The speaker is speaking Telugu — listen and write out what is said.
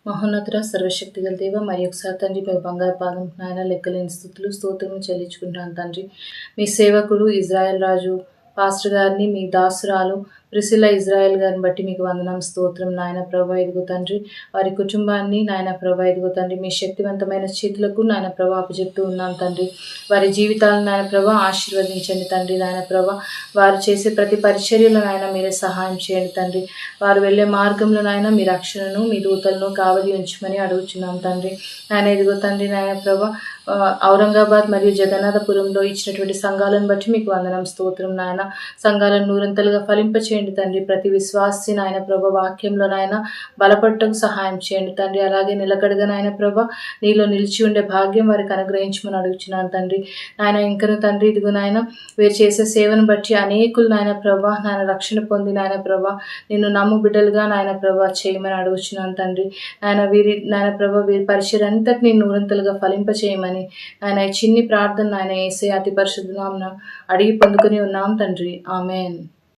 మహోన్నతుడ సర్వశక్తి గల దేవ మరి ఒకసారి తండ్రి మీ బంగారు పాదం నాయన లెక్కలేని స్థుతులు స్తోత్రము చెల్లించుకుంటాను తండ్రి. మీ సేవకుడు ఇజ్రాయెల్ రాజు పాస్టర్ గారిని, మీ దాసురాలు ప్రిసిల్లా ఇజ్రాయెల్ గారిని బట్టి మీకు వందనం స్తోత్రం నాయన ప్రభా. ఇదిగో తండ్రి వారి కుటుంబాన్ని నాయన ప్రభా, ఇదిగో తండ్రి మీ శక్తివంతమైన చేతులకు నాయన ప్రభా అప్పచెప్తూ ఉన్నాం తండ్రి. వారి జీవితాలను నాయన ప్రభా ఆశీర్వదించండి తండ్రి. నాయన ప్రభా వారు చేసే ప్రతి పరిచర్యలో నాయన మీరే సహాయం చేయండి తండ్రి. వారు వెళ్ళే మార్గంలో నాయన మీ రక్షణను మీ దూతలను కావలి ఉంచమని అడుగుచున్నాం తండ్రి. నాయన ఇదిగో తండ్రి నాయన ప్రభా ఔరంగాబాద్ మరియు జగన్నాథపురంలో ఇచ్చినటువంటి సంఘాలను బట్టి మీకు వందనం స్తోత్రం నాయన. సంఘాలను నూరంతలుగా ఫలింపచేయండి తండ్రి. ప్రతి విశ్వాసి నాయన ప్రభా వాక్యంలో నాయన బలపడటకు సహాయం చేయండి తండ్రి. అలాగే నిలకడగా నాయన ప్రభా నీలో నిలిచి ఉండే భాగ్యం వారికి అనుగ్రహించమని అడుగుచున్నాను తండ్రి. నాయన ఇంకను తండ్రి ఇదిగో నాయన వీరు చేసే సేవను బట్టి అనేకులు నాయన ప్రభా నాయన రక్షణ పొంది నాయన ప్రభా నిన్ను నమ్ము బిడ్డలుగా నాయన ప్రభా చేయమని అడుగుచున్నాను తండ్రి. నాయన ప్రభా వీరి పరిచయం అంతటినీ నూరంతలుగా ఫలింపచేయమని ఆయన చిన్ని ప్రార్థన ఆయన యేసయ్య అతి పరిశుద్ధ నామమున అడిగి పొందుకుని ఉన్నాం తండ్రి. ఆమేన్.